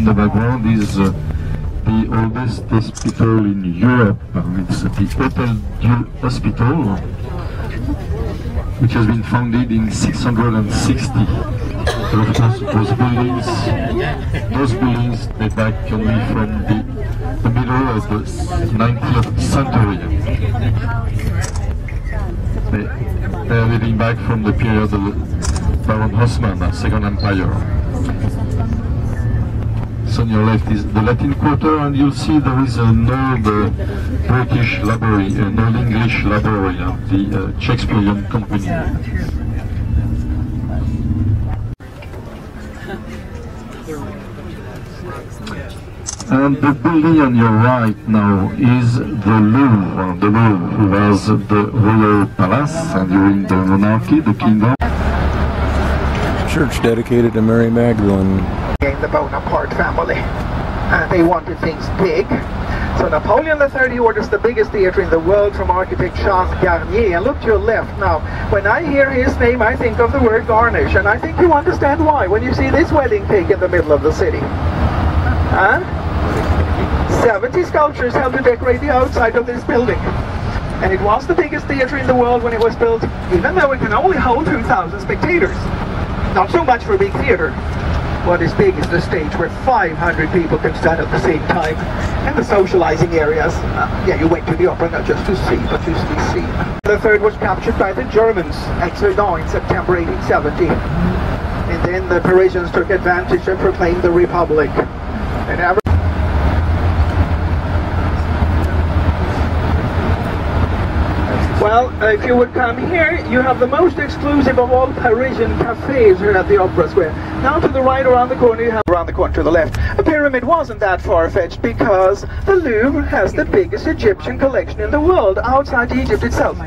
in the background is the oldest hospital in Europe. It's the Hôtel Dieu Hospital, which has been founded in 660. But of course, those buildings date back only from the middle of the 19th century. They are living back from the period of Baron Haussmann, Second Empire. So on your left is the Latin Quarter, and you'll see there is an old British library, an old English library of the Shakespearean Company. And the building on your right now is the Louvre. The Louvre was the royal palace, and during the monarchy, the kingdom. Church dedicated to Mary Magdalene. The Bonaparte family. They wanted things big. So Napoleon III orders the biggest theatre in the world from architect Charles Garnier. And look to your left now. When I hear his name, I think of the word garnish. And I think you understand why when you see this wedding cake in the middle of the city. 70 sculptures helped to decorate the outside of this building. And it was the biggest theatre in the world when it was built, even though it can only hold 2,000 spectators. Not so much for a big theatre. What is big is the stage where 500 people can stand at the same time, and the socializing areas. Yeah, you went to the opera not just to see, but just to be seen. The third was captured by the Germans at Sedan in September 1870. And then the Parisians took advantage and proclaimed the Republic. And well, if you would come here, you have the most exclusive of all Parisian cafes here at the Opera Square. Now to the right around the corner, you have around the corner to the left. A pyramid wasn't that far-fetched because the Louvre has the biggest Egyptian collection in the world outside Egypt itself.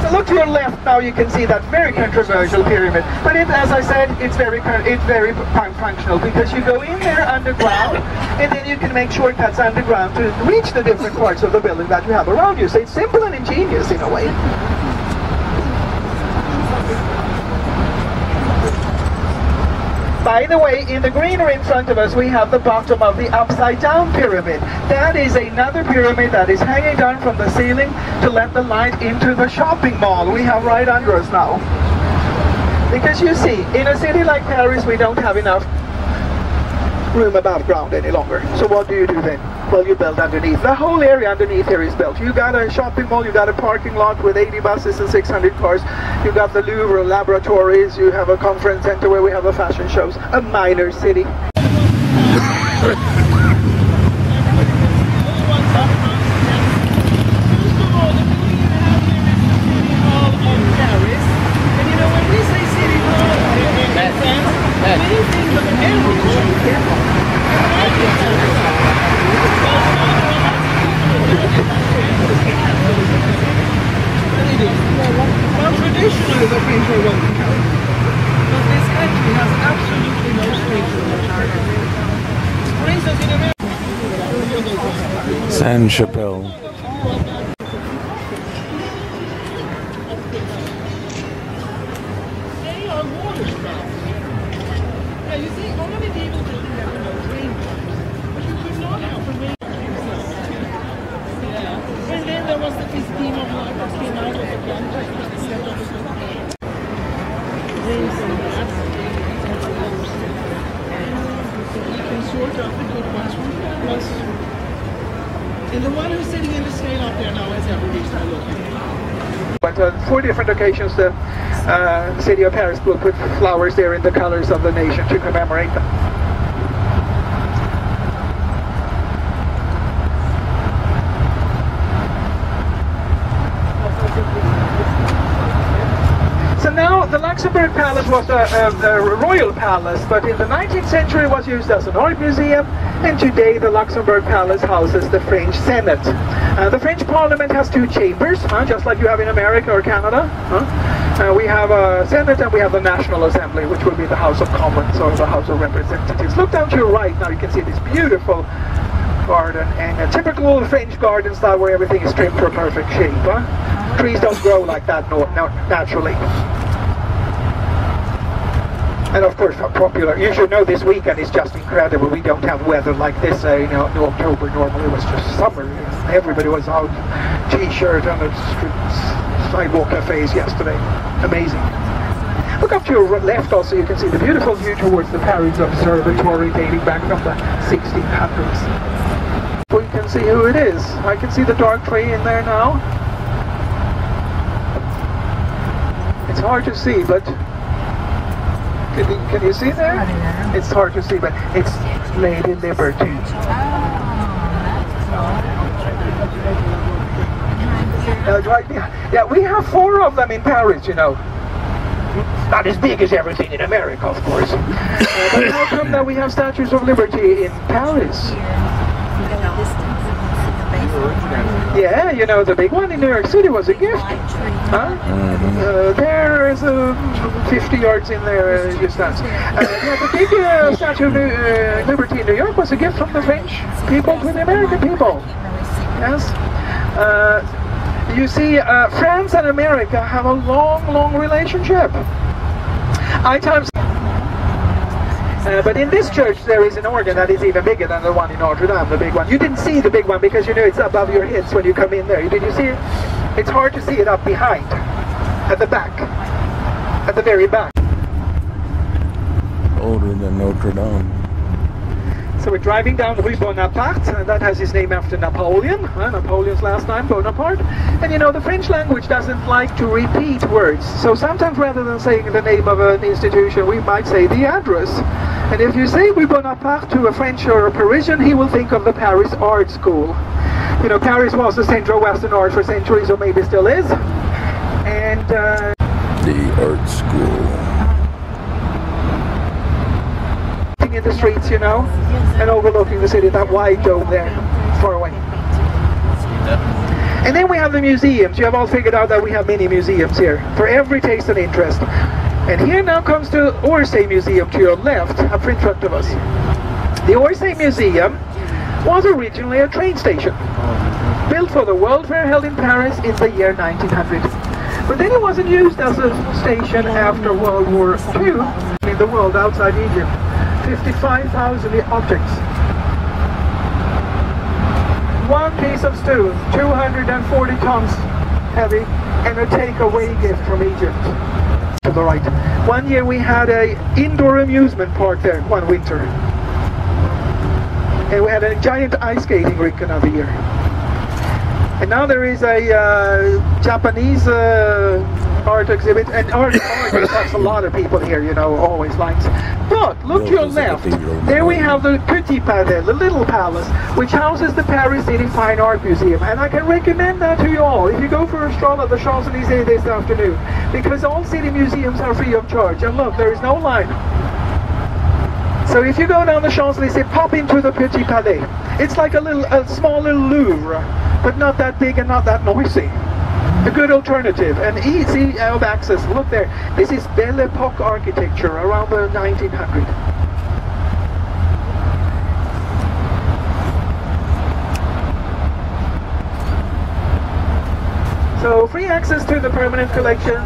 So look to your left now, you can see that very controversial pyramid. But as I said, it's very functional because you go in there underground and then you can make shortcuts underground to reach the different parts of the building that you have around you. So it's simple and ingenious in a way. By the way, in the greenery in front of us, we have the bottom of the upside-down pyramid. That is another pyramid that is hanging down from the ceiling to let the light into the shopping mall we have right under us now. Because you see, in a city like Paris, we don't have enough room above ground any longer. So what do you do then? Well, you build underneath. The whole area underneath here is built. You got a shopping mall, you got a parking lot with 80 buses and 600 cars. You got the Louvre laboratories, you have a conference center where we have the fashion shows. A minor city. Well, traditionally the French are Roman Catholic, but this country has absolutely no spiritual charter. Sainte-Chapelle. They are watercraft. Yeah, you see, only people can do that with those rainbows, but you could not have the rainbows. And then there was the scheme of life that came out of the country. Rains and that. You can sort out the good ones from the bad ones. And the one who's sitting in the shade out there now has ever reached our location. But on 4 different occasions, the city of Paris will put flowers there in the colors of the nation to commemorate them. Now, the Luxembourg Palace was a royal palace, but in the 19th century it was used as an art museum, and today the Luxembourg Palace houses the French Senate. The French Parliament has two chambers, just like you have in America or Canada. We have a Senate and we have the National Assembly, which will be the House of Commons or the House of Representatives. Look down to your right now, you can see this beautiful garden, and a typical French garden style where everything is trimmed to a perfect shape. Trees don't grow like that naturally. And of course, popular. You should know this weekend is just incredible. We don't have weather like this. In October normally it was just summer. Everybody was out, t-shirt on the streets, sidewalk cafes yesterday. Amazing. Look up to your left also, you can see the beautiful view towards the Paris Observatory dating back from the 1600s. We can see who it is. I can see the dark tree in there now. It's hard to see, but can you see there? It's hard to see, but it's Lady Liberty. Right behind. Yeah, we have 4 of them in Paris, you know. Not as big as everything in America, of course. But how come that we have statues of liberty in Paris? Yeah, you know, the big one in New York City was a gift. There is 50 yards in there distance. Yeah, the big statue of liberty in New York was a gift from the French people to the American people. Yes. You see, France and America have a long relationship. But in this church there is an organ that is even bigger than the one in Notre Dame, the big one. You didn't see the big one because you know it's above your heads when you come in there. Did you see it? It's hard to see it up behind, at the back, at the very back. Older than Notre Dame. So we're driving down Rue Bonaparte, and that has his name after Napoleon, Napoleon's last name, Bonaparte. And you know, the French language doesn't like to repeat words. So sometimes rather than saying the name of an institution, we might say the address. And if you say Rue Bonaparte to a French or a Parisian, he will think of the Paris Art School. You know, Paris was the center of Western art for centuries, or maybe still is. And the art school. In the streets, you know, and overlooking the city, that white dome there, far away. And then we have the museums. You have all figured out that we have many museums here, for every taste and interest. And here now comes the Orsay Museum to your left, up in front of us. The Orsay Museum was originally a train station, built for the World Fair held in Paris in the year 1900. But then it wasn't used as a station after World War II in the world outside Egypt. 55,000 objects. One piece of stone, 240 tons heavy, and a takeaway gift from Egypt. To the right. One year we had a indoor amusement park there, one winter. And we had a giant ice skating rink another year. And now there is a Japanese art exhibit, and art attracts a lot of people here, you know, always lines. But look to your left, there we have the Petit Palais, the little palace, which houses the Paris City Fine Art Museum. And I can recommend that to you all if you go for a stroll at the Champs-Élysées this afternoon, because all city museums are free of charge. And look, there is no line. So if you go down the Champs-Élysées, pop into the Petit Palais. It's like a small little Louvre, but not that big and not that noisy. A good alternative and easy of access. Look there. This is Belle Epoque architecture around the 1900s. So free access to the permanent collection.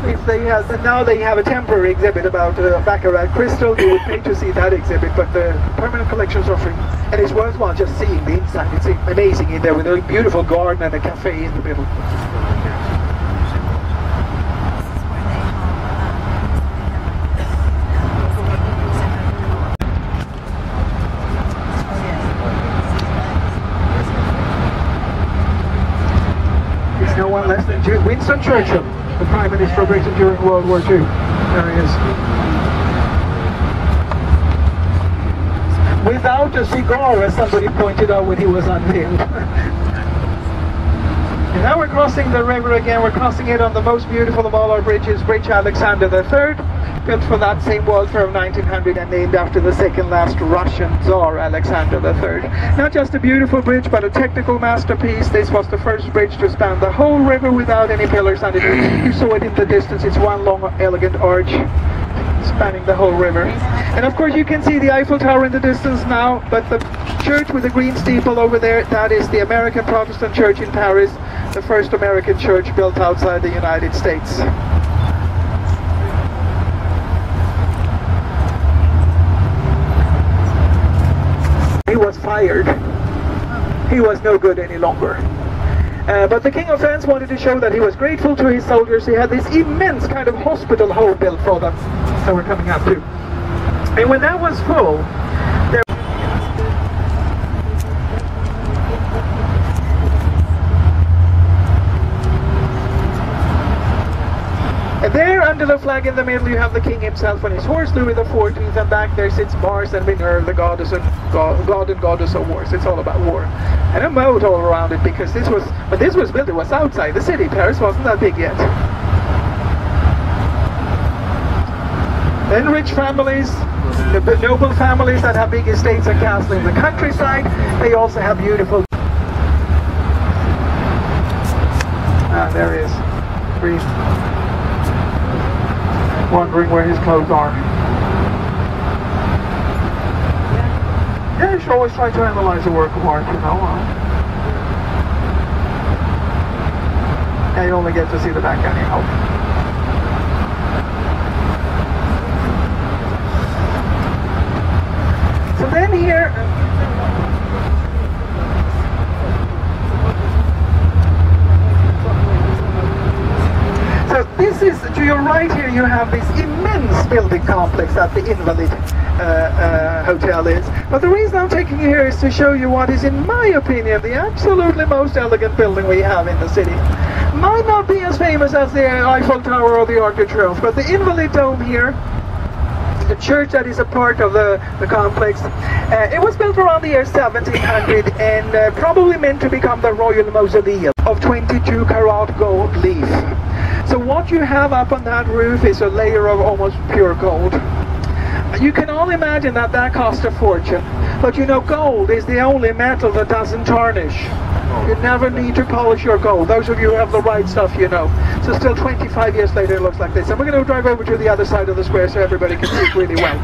If they have, now they have a temporary exhibit about Baccarat crystal. You would pay to see that exhibit, but the permanent collections are free. And it's worthwhile just seeing the inside. It's amazing in there with a beautiful garden and a cafe in the middle. It's no one less than Winston Churchill, the Prime Minister of Britain during World War II. There he is. Without a cigar, as somebody pointed out when he was unveiled. And now we're crossing the river again. We're crossing it on the most beautiful of all our bridges, Bridge Alexander III. built for that same World Fair of 1900 and named after the second last Russian Tsar, Alexander III. Not just a beautiful bridge, but a technical masterpiece. This was the first bridge to span the whole river without any pillars underneath. You saw it in the distance. It's one long, elegant arch spanning the whole river. And of course you can see the Eiffel Tower in the distance now, but the church with the green steeple over there, that is the American Protestant Church in Paris, the first American church built outside the United States. He was fired. He was no good any longer. But the King of France wanted to show that he was grateful to his soldiers. He had this immense kind of hospital hole built for them that we're coming up to. And when that was full, there and there under the flag in the middle you have the king himself on his horse, Louis XIV, and back there sits Mars and Minerva, the god and goddess of wars. It's all about war. And a moat all around it, because when this was built, it was outside the city. Paris wasn't that big yet. Then rich families, the noble families that have big estates and castles in the countryside, they also have beautiful... Ah, there he is. Breathe. Wondering where his clothes are. Yeah, you should always try to analyze a work of art, you know. Yeah, you only get to see the back anyhow. So then here... So this is, to your right here, you have this immense building complex that the Invalid Hotel is. But the reason I'm taking you here is to show you what is, in my opinion, the absolutely most elegant building we have in the city. Might not be as famous as the Eiffel Tower or the Arc de Triomphe, but the Invalid Dome here, the church that is a part of the complex, it was built around the year 1700 and probably meant to become the royal mausoleum of 22 karat gold leaf. So what you have up on that roof is a layer of almost pure gold. You can all imagine that that cost a fortune. But you know, gold is the only metal that doesn't tarnish. You never need to polish your gold. Those of you who have the right stuff, you know. So still 25 years later it looks like this. And we're going to drive over to the other side of the square so everybody can see it really well.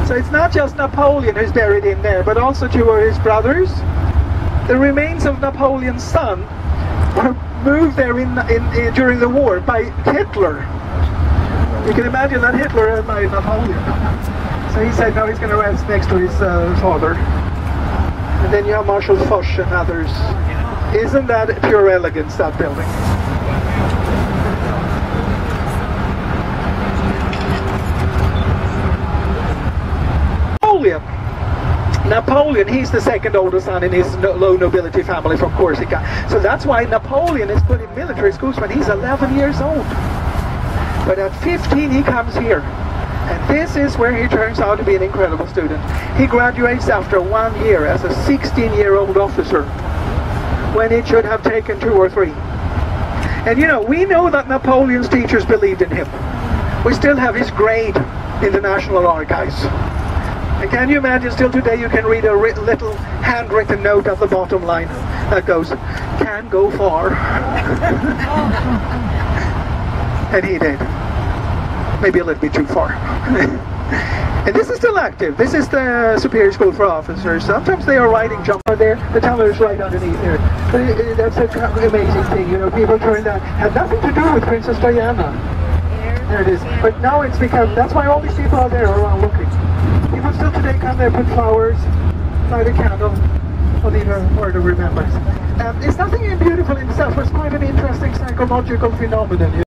So it's not just Napoleon who's buried in there, but also two of his brothers. The remains of Napoleon's son were moved there during the war by Hitler. You can imagine that Hitler admired Napoleon. So he said, no, he's going to rest next to his father. And then you have Marshal Foch and others. Isn't that pure elegance, that building? Napoleon, he's the second oldest son in his low nobility family from Corsica. So that's why Napoleon is put in military schools when he's 11 years old. But at 15 he comes here. And this is where he turns out to be an incredible student. He graduates after 1 year as a 16-year-old officer, when it should have taken 2 or 3. And you know, we know that Napoleon's teachers believed in him. We still have his grade in the National Archives. And can you imagine, still today you can read a little handwritten note at the bottom line that goes, "Can go far." And he did. Maybe a little bit too far. And this is still active. This is the Superior School for Officers. Sometimes they are riding jumper there. The tunnel is right underneath here. But that's an amazing thing. You know, people turn down. Had nothing to do with Princess Diana. There it is. But now it's become, that's why all these people are there around looking. People still today come there, put flowers, light a candle, or leave a word of remembrance. It's nothing beautiful in itself, but it's quite an interesting psychological phenomenon.